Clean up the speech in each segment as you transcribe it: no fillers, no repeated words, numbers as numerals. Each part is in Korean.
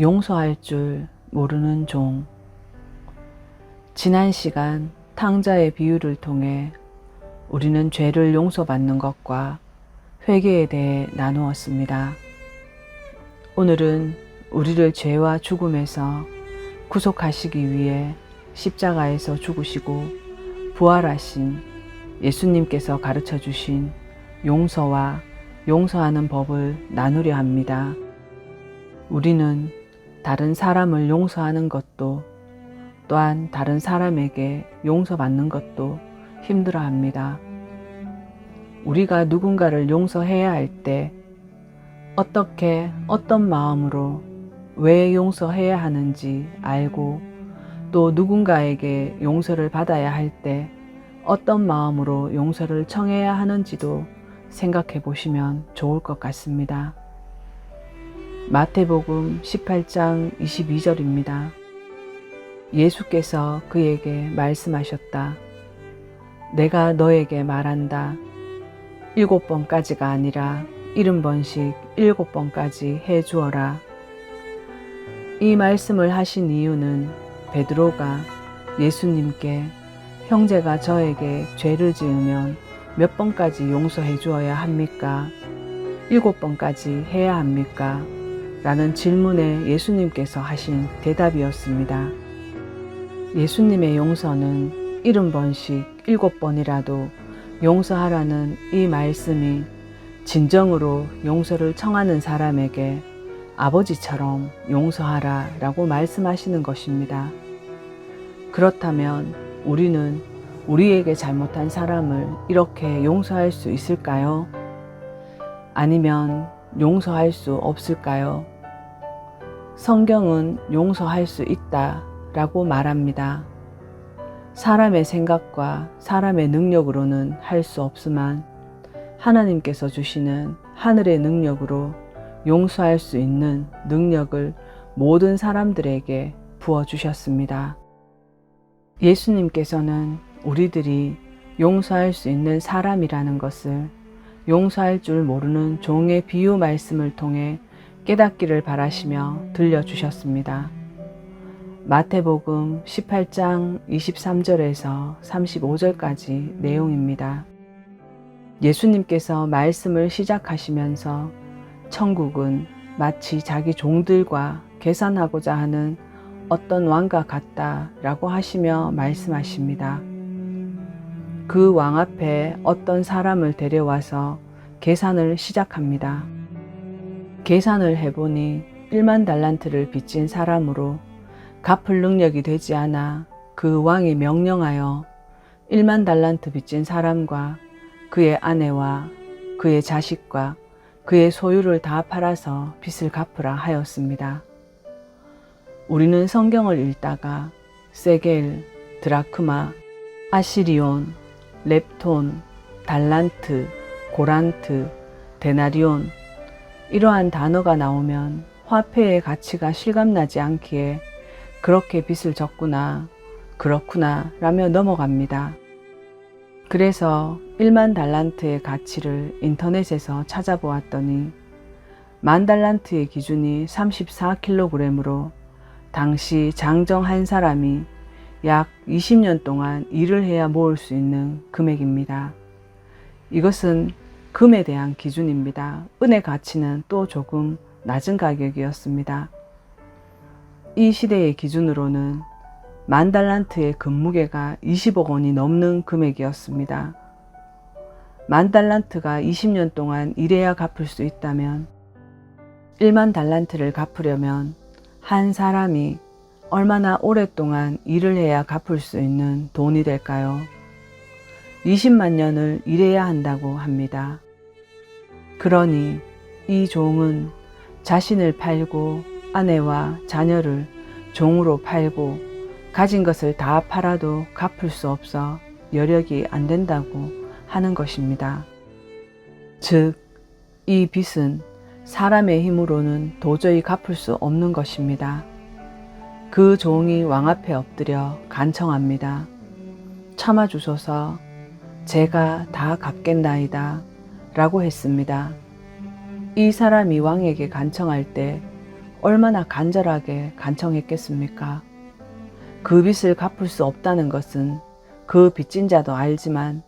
용서할 줄 모르는 종. 지난 시간 탕자의 비유를 통해 우리는 죄를 용서받는 것과 회개에 대해 나누었습니다. 오늘은 우리를 죄와 죽음에서 구속하시기 위해 십자가에서 죽으시고 부활하신 예수님께서 가르쳐 주신 용서와 용서하는 법을 나누려 합니다. 우리는 다른 사람을 용서하는 것도 또한 다른 사람에게 용서받는 것도 힘들어합니다. 우리가 누군가를 용서해야 할 때 어떻게 어떤 마음으로 왜 용서해야 하는지 알고 또 누군가에게 용서를 받아야 할 때 어떤 마음으로 용서를 청해야 하는지도 생각해 보시면 좋을 것 같습니다. 마태복음 18장 22절입니다. 예수께서 그에게 말씀하셨다. 내가 너에게 말한다. 7번까지가 아니라 70번씩 7번까지 해주어라. 이 말씀을 하신 이유는 베드로가 예수님께 형제가 저에게 죄를 지으면 몇 번까지 용서해 주어야 합니까? 7번까지 해야 합니까? 라는 질문에 예수님께서 하신 대답이었습니다. 예수님의 용서는 70번씩 7번이라도 용서하라는 이 말씀이 진정으로 용서를 청하는 사람에게 아버지처럼 용서하라 라고 말씀하시는 것입니다. 그렇다면 우리는 우리에게 잘못한 사람을 이렇게 용서할 수 있을까요? 아니면 용서할 수 없을까요? 성경은 용서할 수 있다 라고 말합니다. 사람의 생각과 사람의 능력으로는 할 수 없지만 하나님께서 주시는 하늘의 능력으로 용서할 수 있는 능력을 모든 사람들에게 부어주셨습니다. 예수님께서는 우리들이 용서할 수 있는 사람이라는 것을 용서할 줄 모르는 종의 비유 말씀을 통해 깨닫기를 바라시며 들려주셨습니다. 마태복음 18장 23절에서 35절까지 내용입니다. 예수님께서 말씀을 시작하시면서 천국은 마치 자기 종들과 계산하고자 하는 어떤 왕과 같다라고 하시며 말씀하십니다. 그 왕 앞에 어떤 사람을 데려와서 계산을 시작합니다. 계산을 해보니 1만 달란트를 빚진 사람으로 갚을 능력이 되지 않아 그 왕이 명령하여 1만 달란트 빚진 사람과 그의 아내와 그의 자식과 그의 소유를 다 팔아서 빚을 갚으라 하였습니다. 우리는 성경을 읽다가 세겔, 드라크마, 아시리온, 렙톤, 달란트, 고란트, 데나리온 이러한 단어가 나오면 화폐의 가치가 실감나지 않기에 그렇게 빚을 졌구나, 그렇구나 라며 넘어갑니다. 그래서 1만 달란트의 가치를 인터넷에서 찾아보았더니 1만 달란트의 기준이 34kg으로 당시 장정 한 사람이 약 20년 동안 일을 해야 모을 수 있는 금액입니다. 이것은 금에 대한 기준입니다. 은의 가치는 또 조금 낮은 가격이었습니다. 이 시대의 기준으로는 1만 달란트의 금무게가 20억 원이 넘는 금액이었습니다. 1만 달란트가 20년 동안 일해야 갚을 수 있다면 1만 달란트를 갚으려면 한 사람이 얼마나 오랫동안 일을 해야 갚을 수 있는 돈이 될까요? 20만 년을 일해야 한다고 합니다. 그러니 이 종은 자신을 팔고 아내와 자녀를 종으로 팔고 가진 것을 다 팔아도 갚을 수 없어 여력이 안 된다고 하는 것입니다. 즉, 이 빚은 사람의 힘으로는 도저히 갚을 수 없는 것입니다. 그 종이 왕 앞에 엎드려 간청합니다. 참아주소서, 제가 다 갚겠나이다 라고 했습니다. 이 사람이 왕에게 간청할 때 얼마나 간절하게 간청했겠습니까? 그 빚을 갚을 수 없다는 것은 그 빚진 자도 알지만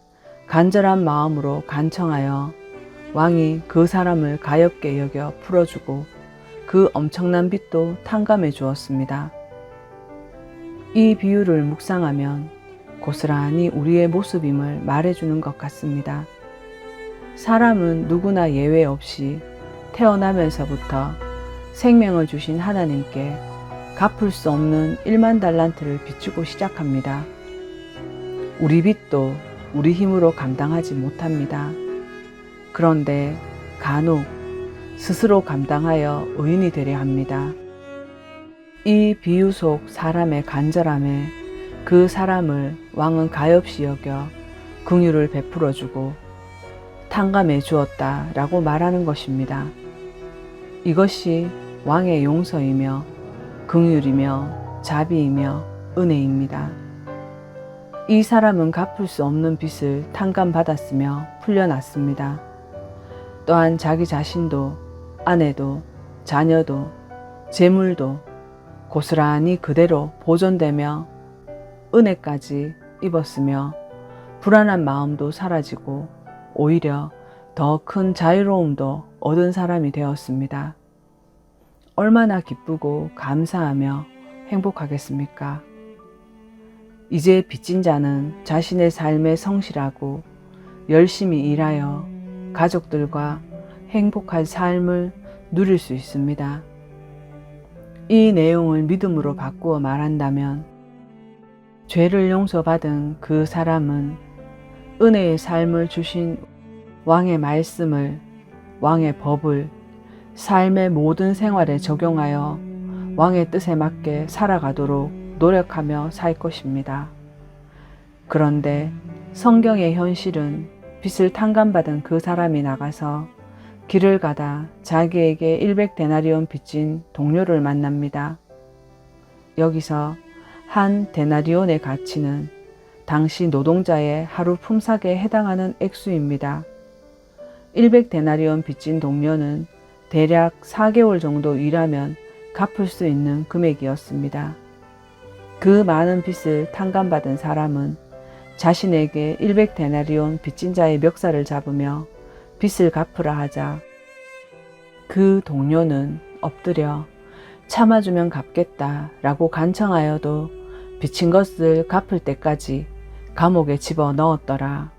간절한 마음으로 간청하여 왕이 그 사람을 가엾게 여겨 풀어주고 그 엄청난 빚도 탕감해 주었습니다. 이 비유를 묵상하면 고스란히 우리의 모습임을 말해주는 것 같습니다. 사람은 누구나 예외 없이 태어나면서부터 생명을 주신 하나님께 갚을 수 없는 1만 달란트를 빚주고 시작합니다. 우리 빚도 우리 힘으로 감당하지 못합니다. 그런데 간혹 스스로 감당하여 의인이 되려 합니다. 이 비유 속 사람의 간절함에 그 사람을 왕은 가엾이 여겨 긍휼을 베풀어주고 탕감해 주었다라고 말하는 것입니다. 이것이 왕의 용서이며 긍휼이며 자비이며 은혜입니다. 이 사람은 갚을 수 없는 빚을 탕감받았으며 풀려났습니다. 또한 자기 자신도 아내도 자녀도 재물도 고스란히 그대로 보존되며 은혜까지 입었으며 불안한 마음도 사라지고 오히려 더 큰 자유로움도 얻은 사람이 되었습니다. 얼마나 기쁘고 감사하며 행복하겠습니까? 이제 빚진 자는 자신의 삶에 성실하고 열심히 일하여 가족들과 행복한 삶을 누릴 수 있습니다. 이 내용을 믿음으로 바꾸어 말한다면 죄를 용서받은 그 사람은 은혜의 삶을 주신 왕의 말씀을, 왕의 법을 삶의 모든 생활에 적용하여 왕의 뜻에 맞게 살아가도록 노력하며 살 것입니다. 그런데 성경의 현실은 빚을 탕감받은 그 사람이 나가서 길을 가다 자기에게 100데나리온 빚진 동료를 만납니다. 여기서 한 데나리온의 가치는 당시 노동자의 하루 품삯에 해당하는 액수입니다. 100데나리온 빚진 동료는 대략 4개월 정도 일하면 갚을 수 있는 금액이었습니다. 그 많은 빚을 탕감받은 사람은 자신에게 100데나리온 빚진 자의 멱살을 잡으며 빚을 갚으라 하자 그 동료는 엎드려 참아주면 갚겠다 라고 간청하여도 빚진 것을 갚을 때까지 감옥에 집어넣었더라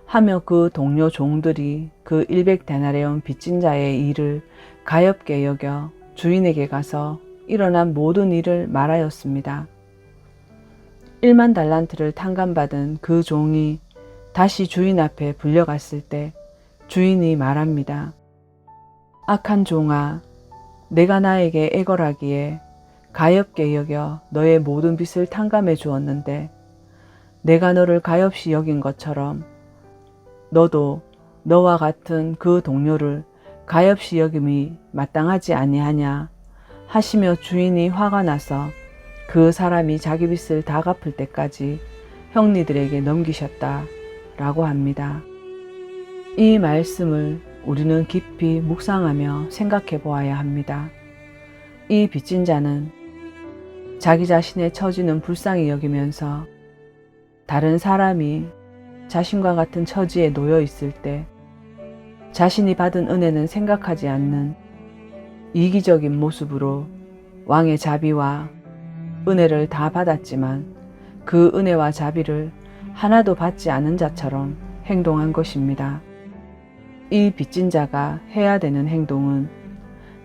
하며 그 동료 종들이 그 100데나리온 빚진 자의 일을 가엾게 여겨 주인에게 가서 일어난 모든 일을 말하였습니다. 1만 달란트를 탕감받은 그 종이 다시 주인 앞에 불려갔을 때 주인이 말합니다. 악한 종아, 내가 나에게 애걸하기에 가엾게 여겨 너의 모든 빚을 탕감해 주었는데 내가 너를 가엾이 여긴 것처럼 너도 너와 같은 그 동료를 가엾이 여김이 마땅하지 아니하냐 하시며 주인이 화가 나서 그 사람이 자기 빚을 다 갚을 때까지 형리들에게 넘기셨다 라고 합니다. 이 말씀을 우리는 깊이 묵상하며 생각해 보아야 합니다. 이 빚진 자는 자기 자신의 처지는 불쌍히 여기면서 다른 사람이 자신과 같은 처지에 놓여 있을 때 자신이 받은 은혜는 생각하지 않는 이기적인 모습으로 왕의 자비와 은혜를 다 받았지만 그 은혜와 자비를 하나도 받지 않은 자처럼 행동한 것입니다. 이 빚진 자가 해야 되는 행동은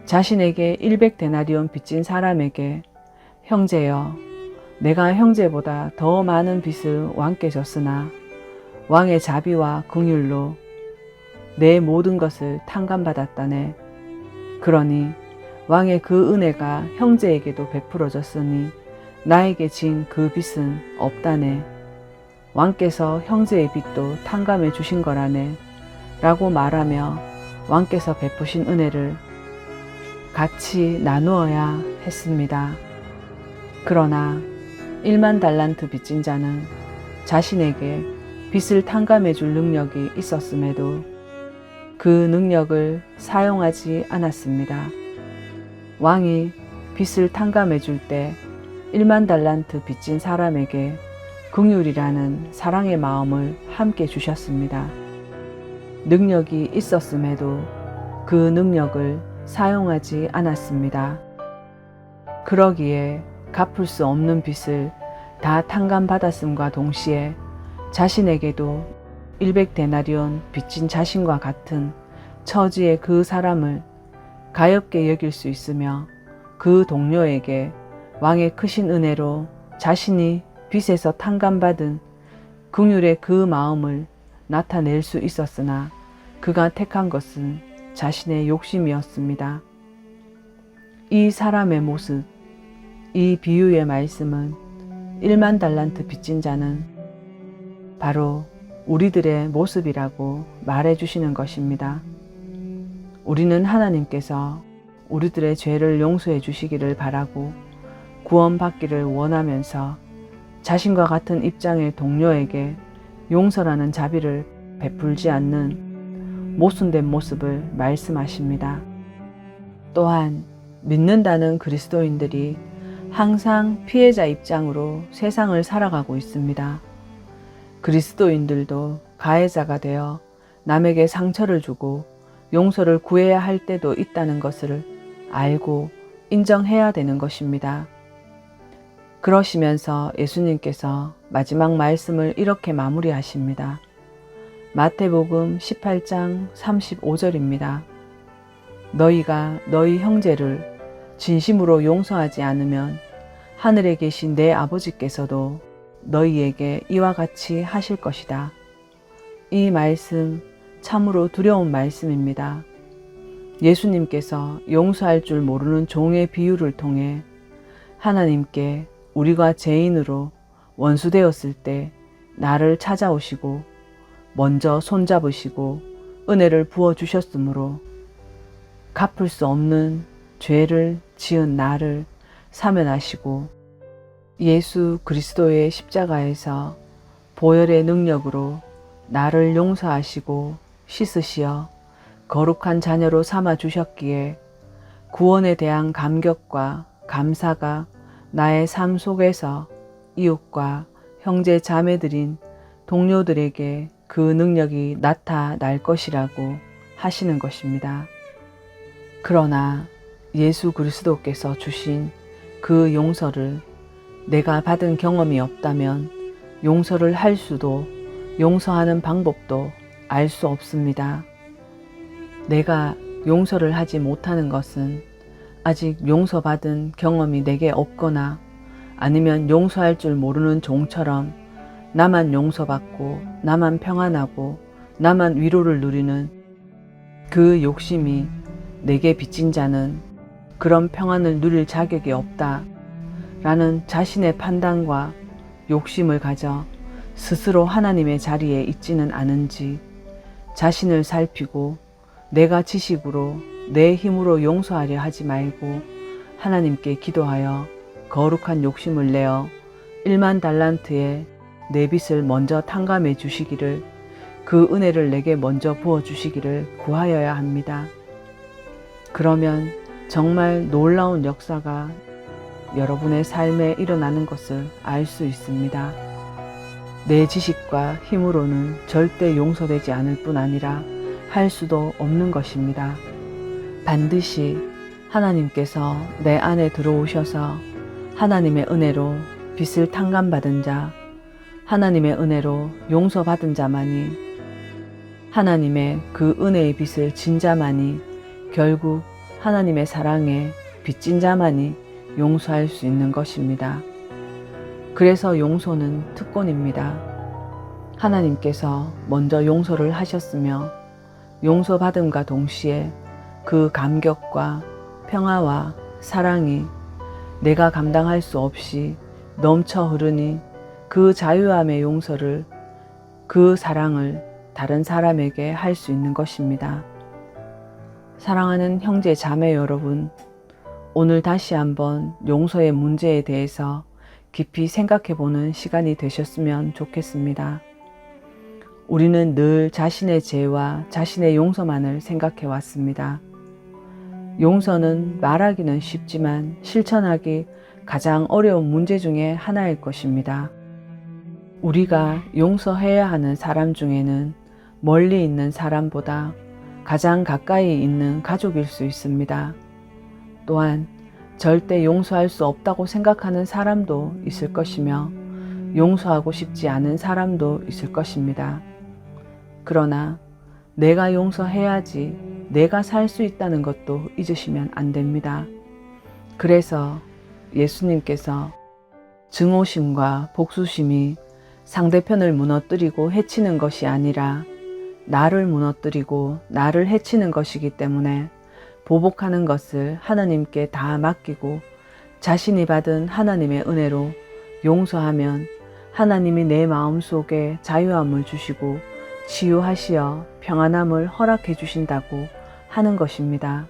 자신에게 100데나리온 빚진 사람에게 형제여, 내가 형제보다 더 많은 빚을 왕께 졌으나 왕의 자비와 긍휼로 내 모든 것을 탕감받았다네. 그러니 왕의 그 은혜가 형제에게도 베풀어졌으니 나에게 진 그 빚은 없다네. 왕께서 형제의 빚도 탕감해 주신 거라네 라고 말하며 왕께서 베푸신 은혜를 같이 나누어야 했습니다. 그러나 1만 달란트 빚진 자는 자신에게 빚을 탕감해 줄 능력이 있었음에도 그 능력을 사용하지 않았습니다. 왕이 빚을 탕감해 줄 때 1만 달란트 빚진 사람에게 긍휼이라는 사랑의 마음을 함께 주셨습니다. 능력이 있었음에도 그 능력을 사용하지 않았습니다. 그러기에 갚을 수 없는 빚을 다 탕감받았음과 동시에 자신에게도 100데나리온 빚진 자신과 같은 처지의 그 사람을 가엾게 여길 수 있으며 그 동료에게 왕의 크신 은혜로 자신이 빚에서 탕감받은 긍휼의 그 마음을 나타낼 수 있었으나 그가 택한 것은 자신의 욕심이었습니다. 이 사람의 모습, 이 비유의 말씀은 1만 달란트 빚진 자는 바로 우리들의 모습이라고 말해주시는 것입니다. 우리는 하나님께서 우리들의 죄를 용서해 주시기를 바라고 구원받기를 원하면서 자신과 같은 입장의 동료에게 용서라는 자비를 베풀지 않는 모순된 모습을 말씀하십니다. 또한 믿는다는 그리스도인들이 항상 피해자 입장으로 세상을 살아가고 있습니다. 그리스도인들도 가해자가 되어 남에게 상처를 주고 용서를 구해야 할 때도 있다는 것을 알고 인정해야 되는 것입니다. 그러시면서 예수님께서 마지막 말씀을 이렇게 마무리하십니다. 마태복음 18장 35절입니다. 너희가 너희 형제를 진심으로 용서하지 않으면 하늘에 계신 내 아버지께서도 너희에게 이와 같이 하실 것이다. 이 말씀 참으로 두려운 말씀입니다. 예수님께서 용서할 줄 모르는 종의 비유를 통해 하나님께 우리가 죄인으로 원수되었을 때 나를 찾아오시고 먼저 손잡으시고 은혜를 부어주셨으므로 갚을 수 없는 죄를 지은 나를 사면하시고 예수 그리스도의 십자가에서 보혈의 능력으로 나를 용서하시고 씻으시어 거룩한 자녀로 삼아 주셨기에 구원에 대한 감격과 감사가 나의 삶 속에서 이웃과 형제 자매들인 동료들에게 그 능력이 나타날 것이라고 하시는 것입니다. 그러나 예수 그리스도께서 주신 그 용서를 내가 받은 경험이 없다면 용서를 할 수도 용서하는 방법도 알 수 없습니다. 내가 용서를 하지 못하는 것은 아직 용서받은 경험이 내게 없거나 아니면 용서할 줄 모르는 종처럼 나만 용서받고 나만 평안하고 나만 위로를 누리는 그 욕심이 내게 빚진 자는 그런 평안을 누릴 자격이 없다 라는 자신의 판단과 욕심을 가져 스스로 하나님의 자리에 있지는 않은지 자신을 살피고 내가 지식으로 내 힘으로 용서하려 하지 말고 하나님께 기도하여 거룩한 욕심을 내어 1만 달란트의 내 빚을 먼저 탕감해 주시기를 그 은혜를 내게 먼저 부어주시기를 구하여야 합니다. 그러면 정말 놀라운 역사가 여러분의 삶에 일어나는 것을 알 수 있습니다. 내 지식과 힘으로는 절대 용서되지 않을 뿐 아니라 할 수도 없는 것입니다. 반드시 하나님께서 내 안에 들어오셔서 하나님의 은혜로 빚을 탕감받은 자, 하나님의 은혜로 용서받은 자만이 하나님의 그 은혜의 빚을 진 자만이 결국 하나님의 사랑에 빚진 자만이 용서할 수 있는 것입니다. 그래서 용서는 특권입니다. 하나님께서 먼저 용서를 하셨으며 용서받음과 동시에 그 감격과 평화와 사랑이 내가 감당할 수 없이 넘쳐 흐르니 그 자유함의 용서를, 그 사랑을 다른 사람에게 할 수 있는 것입니다. 사랑하는 형제 자매 여러분, 오늘 다시 한번 용서의 문제에 대해서 깊이 생각해 보는 시간이 되셨으면 좋겠습니다. 우리는 늘 자신의 죄와 자신의 용서만을 생각해 왔습니다. 용서는 말하기는 쉽지만 실천하기 가장 어려운 문제 중에 하나일 것입니다. 우리가 용서해야 하는 사람 중에는 멀리 있는 사람보다 가장 가까이 있는 가족일 수 있습니다. 또한 절대 용서할 수 없다고 생각하는 사람도 있을 것이며 용서하고 싶지 않은 사람도 있을 것입니다. 그러나 내가 용서해야지 내가 살 수 있다는 것도 잊으시면 안 됩니다. 그래서 예수님께서 증오심과 복수심이 상대편을 무너뜨리고 해치는 것이 아니라 나를 무너뜨리고 나를 해치는 것이기 때문에 보복하는 것을 하나님께 다 맡기고 자신이 받은 하나님의 은혜로 용서하면 하나님이 내 마음속에 자유함을 주시고 치유하시어 평안함을 허락해 주신다고 하는 것입니다.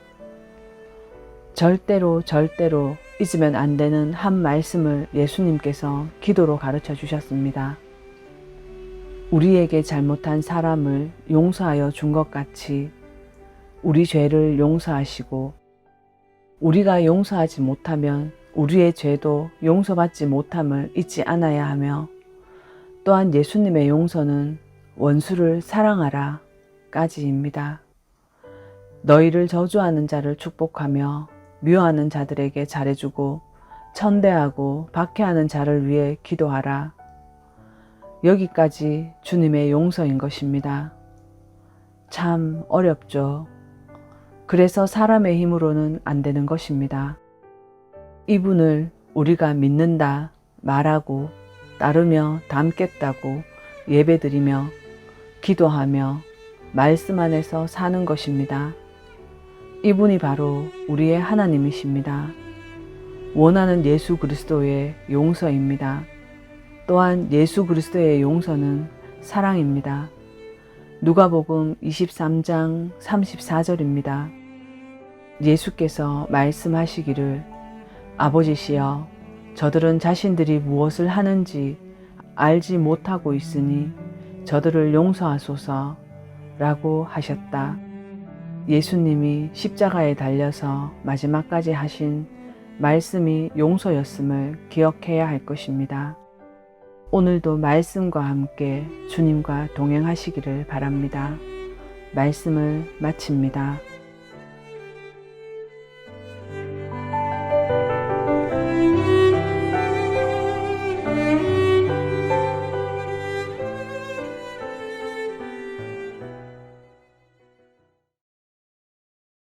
절대로 잊으면 안 되는 한 말씀을 예수님께서 기도로 가르쳐 주셨습니다. 우리에게 잘못한 사람을 용서하여 준 것 같이 우리 죄를 용서하시고 우리가 용서하지 못하면 우리의 죄도 용서받지 못함을 잊지 않아야 하며 또한 예수님의 용서는 원수를 사랑하라 까지입니다. 너희를 저주하는 자를 축복하며 미워하는 자들에게 잘해주고 천대하고 박해하는 자를 위해 기도하라. 여기까지 주님의 용서인 것입니다. 참 어렵죠. 그래서 사람의 힘으로는 안 되는 것입니다. 이분을 우리가 믿는다 말하고 따르며 닮겠다고 예배드리며 기도하며 말씀 안에서 사는 것입니다. 이분이 바로 우리의 하나님이십니다. 원하는 예수 그리스도의 용서입니다. 또한 예수 그리스도의 용서는 사랑입니다. 누가복음 23장 34절입니다. 예수께서 말씀하시기를 아버지시여 저들은 자신들이 무엇을 하는지 알지 못하고 있으니 저들을 용서하소서 라고 하셨다. 예수님이 십자가에 달려서 마지막까지 하신 말씀이 용서였음을 기억해야 할 것입니다. 오늘도 말씀과 함께 주님과 동행하시기를 바랍니다. 말씀을 마칩니다.